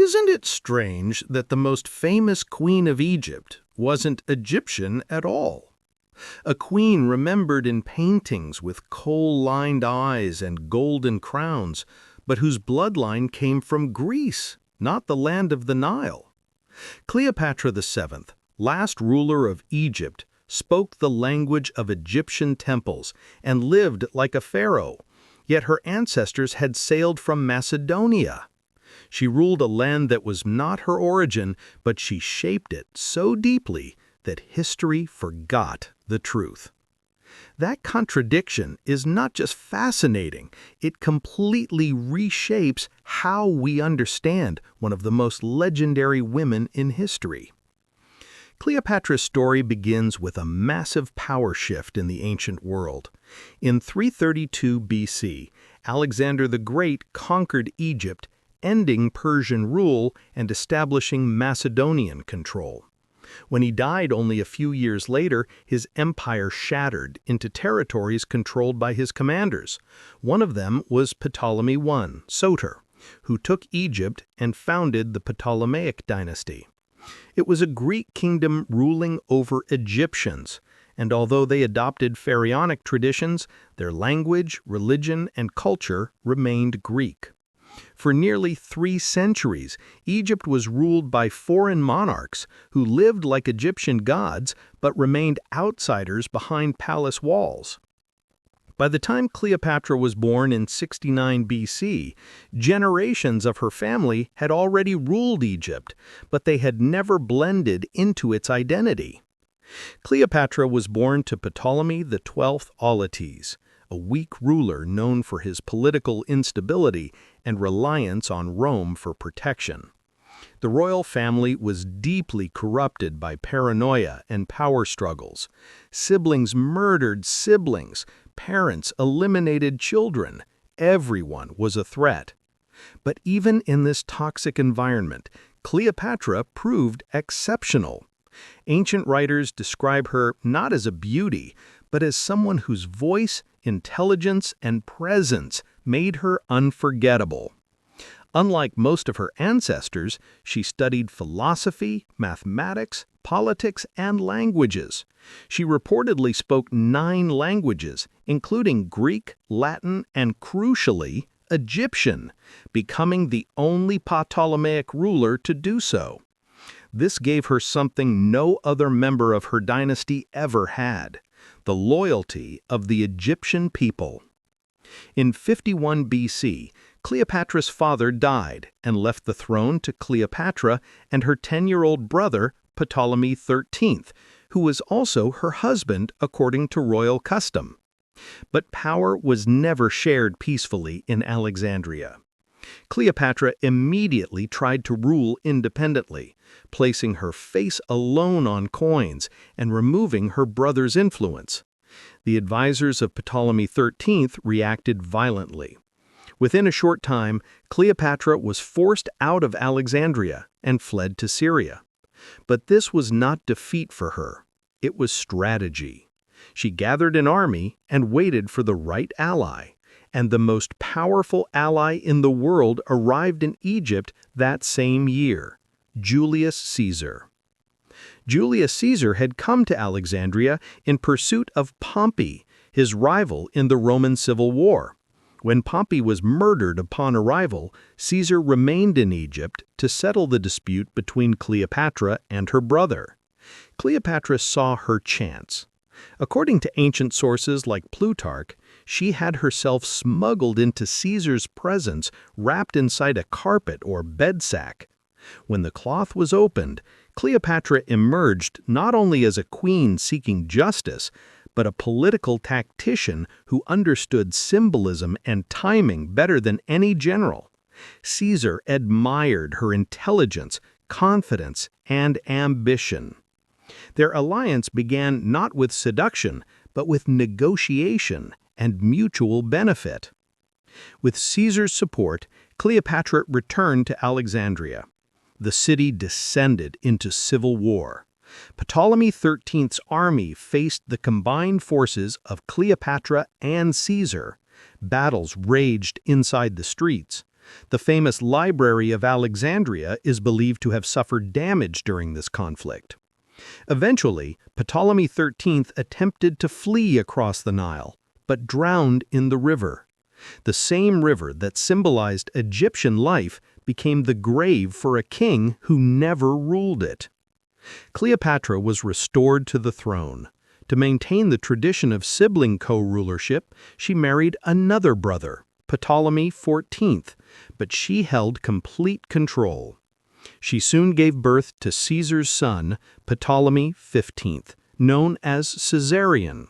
Isn't it strange that the most famous queen of Egypt wasn't Egyptian at all? A queen remembered in paintings with kohl-lined eyes and golden crowns, but whose bloodline came from Greece, not the land of the Nile. Cleopatra VII, last ruler of Egypt, spoke the language of Egyptian temples and lived like a pharaoh, yet her ancestors had sailed from Macedonia. She ruled a land that was not her origin, but she shaped it so deeply that history forgot the truth. That contradiction is not just fascinating, it completely reshapes how we understand one of the most legendary women in history. Cleopatra's story begins with a massive power shift in the ancient world. In 332 BC, Alexander the Great conquered Egypt, ending Persian rule and establishing Macedonian control. When he died only a few years later, his empire shattered into territories controlled by his commanders. One of them was Ptolemy I, Soter, who took Egypt and founded the Ptolemaic dynasty. It was a Greek kingdom ruling over Egyptians, and although they adopted pharaonic traditions, their language, religion, and culture remained Greek. For nearly 3 centuries, Egypt was ruled by foreign monarchs who lived like Egyptian gods but remained outsiders behind palace walls. By the time Cleopatra was born in 69 BC, generations of her family had already ruled Egypt, but they had never blended into its identity. Cleopatra was born to Ptolemy XII Auletes, a weak ruler known for his political instability and reliance on Rome for protection. The royal family was deeply corrupted by paranoia and power struggles. Siblings murdered siblings, parents eliminated children. Everyone was a threat. But even in this toxic environment, Cleopatra proved exceptional. Ancient writers describe her not as a beauty, but as someone whose voice, intelligence, and presence made her unforgettable. Unlike most of her ancestors, she studied philosophy, mathematics, politics, and languages. She reportedly spoke 9 languages, including Greek, Latin, and crucially, Egyptian, becoming the only Ptolemaic ruler to do so. This gave her something no other member of her dynasty ever had: the loyalty of the Egyptian people. In 51 BC, Cleopatra's father died and left the throne to Cleopatra and her 10-year-old brother, Ptolemy XIII, who was also her husband according to royal custom. But power was never shared peacefully in Alexandria. Cleopatra immediately tried to rule independently, placing her face alone on coins and removing her brother's influence. The advisors of Ptolemy XIII reacted violently. Within a short time, Cleopatra was forced out of Alexandria and fled to Syria. But this was not defeat for her. It was strategy. She gathered an army and waited for the right ally. And the most powerful ally in the world arrived in Egypt that same year: Julius Caesar. Julius Caesar had come to Alexandria in pursuit of Pompey, his rival in the Roman Civil War. When Pompey was murdered upon arrival, Caesar remained in Egypt to settle the dispute between Cleopatra and her brother. Cleopatra saw her chance. According to ancient sources like Plutarch, she had herself smuggled into Caesar's presence wrapped inside a carpet or bed sack. When the cloth was opened, Cleopatra emerged not only as a queen seeking justice, but a political tactician who understood symbolism and timing better than any general. Caesar admired her intelligence, confidence, and ambition. Their alliance began not with seduction, but with negotiation and mutual benefit. With Caesar's support, Cleopatra returned to Alexandria. The city descended into civil war. Ptolemy XIII's army faced the combined forces of Cleopatra and Caesar. Battles raged inside the streets. The famous Library of Alexandria is believed to have suffered damage during this conflict. Eventually, Ptolemy XIII attempted to flee across the Nile, but drowned in the river. The same river that symbolized Egyptian life became the grave for a king who never ruled it. Cleopatra was restored to the throne. To maintain the tradition of sibling co-rulership, she married another brother, Ptolemy XIV, but she held complete control. She soon gave birth to Caesar's son, Ptolemy XV, known as Caesarion.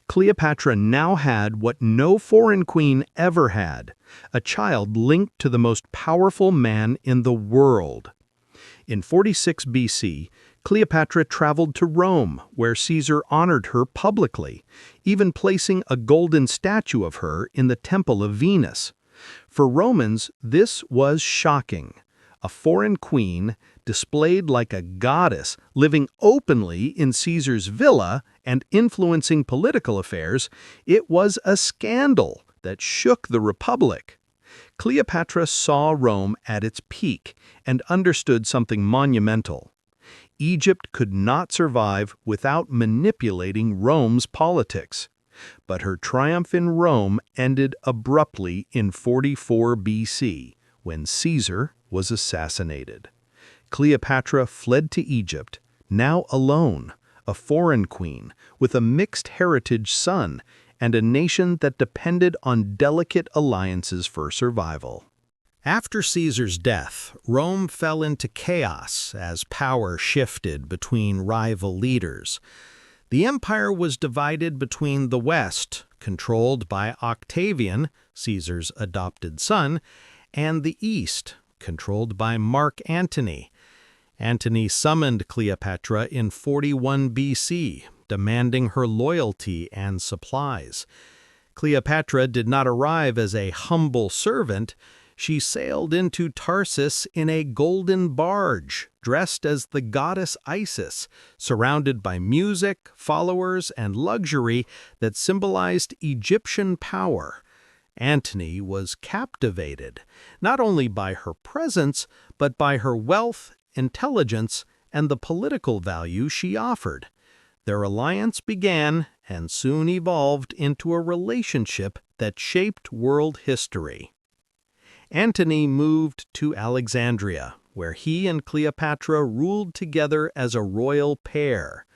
Cleopatra now had what no foreign queen ever had, a child linked to the most powerful man in the world. In 46 BC, Cleopatra traveled to Rome, where Caesar honored her publicly, even placing a golden statue of her in the Temple of Venus. For Romans, this was shocking. A foreign queen, displayed like a goddess, living openly in Caesar's villa and influencing political affairs, it was a scandal that shook the Republic. Cleopatra saw Rome at its peak and understood something monumental. Egypt could not survive without manipulating Rome's politics. But her triumph in Rome ended abruptly in 44 BC, when Caesar was assassinated. Cleopatra fled to Egypt, now alone, a foreign queen, with a mixed heritage son, and a nation that depended on delicate alliances for survival. After Caesar's death, Rome fell into chaos as power shifted between rival leaders. The empire was divided between the West, controlled by Octavian, Caesar's adopted son, and the East, controlled by Mark Antony. Antony summoned Cleopatra in 41 BC, demanding her loyalty and supplies. Cleopatra did not arrive as a humble servant. She sailed into Tarsus in a golden barge, dressed as the goddess Isis, surrounded by music, followers, and luxury that symbolized Egyptian power. Antony was captivated, not only by her presence, but by her wealth, intelligence, and the political value she offered. Their alliance began and soon evolved into a relationship that shaped world history. Antony moved to Alexandria, where he and Cleopatra ruled together as a royal pair.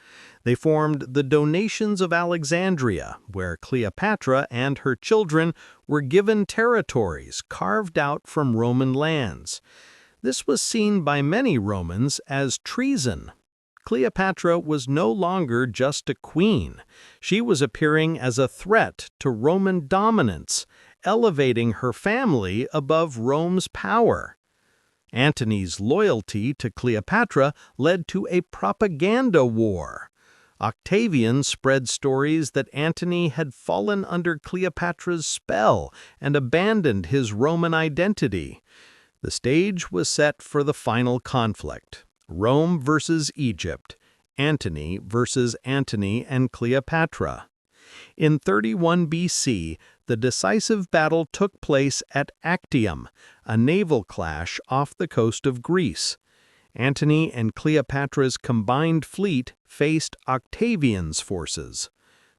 They formed the Donations of Alexandria, where Cleopatra and her children were given territories carved out from Roman lands. This was seen by many Romans as treason. Cleopatra was no longer just a queen. She was appearing as a threat to Roman dominance, elevating her family above Rome's power. Antony's loyalty to Cleopatra led to a propaganda war. Octavian spread stories that Antony had fallen under Cleopatra's spell and abandoned his Roman identity. The stage was set for the final conflict: Rome versus Egypt, Antony versus Antony and Cleopatra. In 31 BC, the decisive battle took place at Actium, a naval clash off the coast of Greece. Antony and Cleopatra's combined fleet faced Octavian's forces.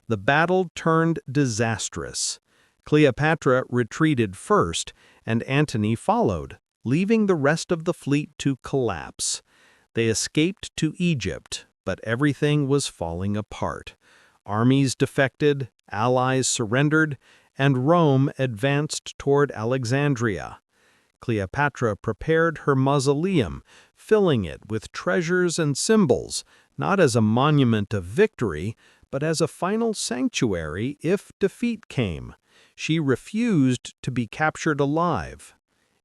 The battle turned disastrous. Cleopatra retreated first, and Antony followed, leaving the rest of the fleet to collapse. They escaped to Egypt, but everything was falling apart. Armies defected, allies surrendered, and Rome advanced toward Alexandria. Cleopatra prepared her mausoleum, filling it with treasures and symbols, not as a monument of victory, but as a final sanctuary if defeat came. She refused to be captured alive.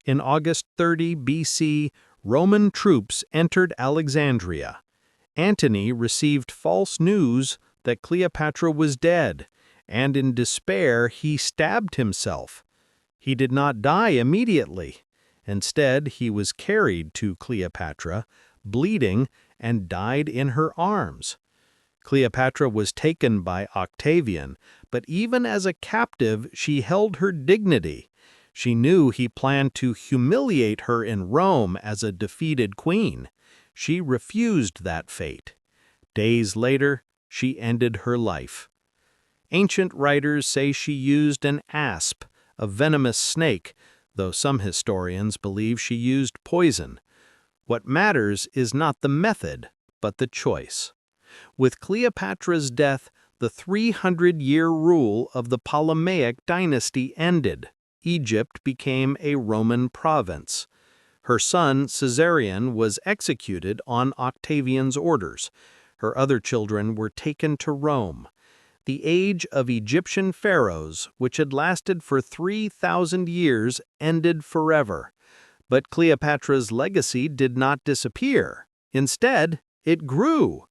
In August 30 BC, Roman troops entered Alexandria. Antony received false news that Cleopatra was dead, and in despair he stabbed himself. He did not die immediately. Instead, he was carried to Cleopatra, bleeding, and died in her arms. Cleopatra was taken by Octavian, but even as a captive she held her dignity. She knew he planned to humiliate her in Rome as a defeated queen. She refused that fate. Days later, she ended her life. Ancient writers say she used an asp, a venomous snake, though some historians believe she used poison. What matters is not the method, but the choice. With Cleopatra's death, the 300-year rule of the Ptolemaic dynasty ended. Egypt became a Roman province. Her son, Caesarion, was executed on Octavian's orders. Her other children were taken to Rome. The age of Egyptian pharaohs, which had lasted for 3,000 years, ended forever. But Cleopatra's legacy did not disappear. Instead, it grew.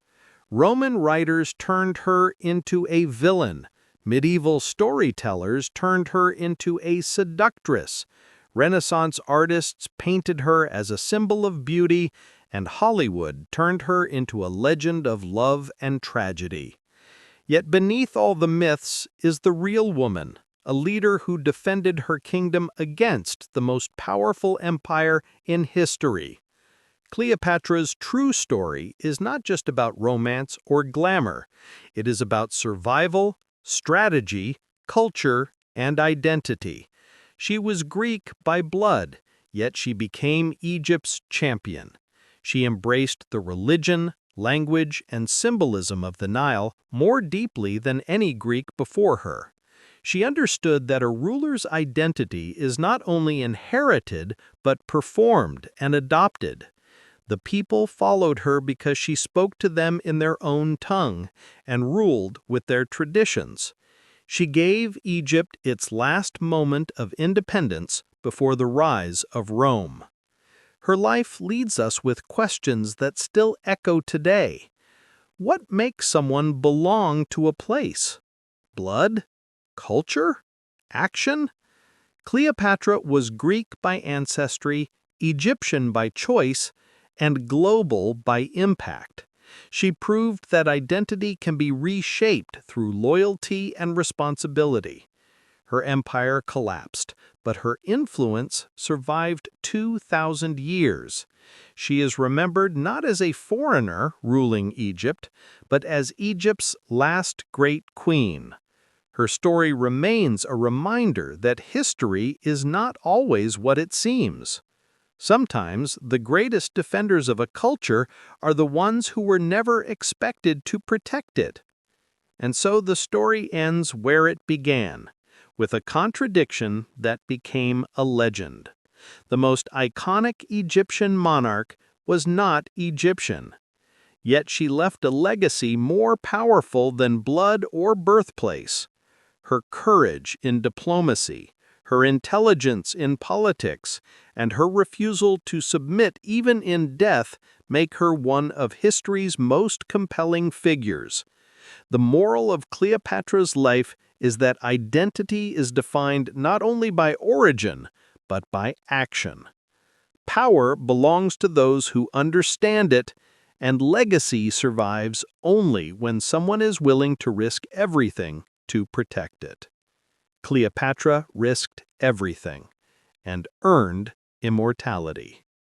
Roman writers turned her into a villain. Medieval storytellers turned her into a seductress. Renaissance artists painted her as a symbol of beauty, and Hollywood turned her into a legend of love and tragedy. Yet beneath all the myths is the real woman, a leader who defended her kingdom against the most powerful empire in history. Cleopatra's true story is not just about romance or glamour. It is about survival, strategy, culture, and identity. She was Greek by blood, yet she became Egypt's champion. She embraced the religion, language, and symbolism of the Nile more deeply than any Greek before her. She understood that a ruler's identity is not only inherited, but performed and adopted. The people followed her because she spoke to them in their own tongue and ruled with their traditions. She gave Egypt its last moment of independence before the rise of Rome. Her life leads us with questions that still echo today. What makes someone belong to a place? Blood? Culture? Action? Cleopatra was Greek by ancestry, Egyptian by choice, and global by impact. She proved that identity can be reshaped through loyalty and responsibility. Her empire collapsed, but her influence survived 2,000 years. She is remembered not as a foreigner ruling Egypt, but as Egypt's last great queen. Her story remains a reminder that history is not always what it seems. Sometimes the greatest defenders of a culture are the ones who were never expected to protect it. And so the story ends where it began, with a contradiction that became a legend. The most iconic Egyptian monarch was not Egyptian. Yet she left a legacy more powerful than blood or birthplace. Her courage in diplomacy, her intelligence in politics, and her refusal to submit even in death make her one of history's most compelling figures. The moral of Cleopatra's life is that identity is defined not only by origin, but by action. Power belongs to those who understand it, and legacy survives only when someone is willing to risk everything to protect it. Cleopatra risked everything and earned immortality.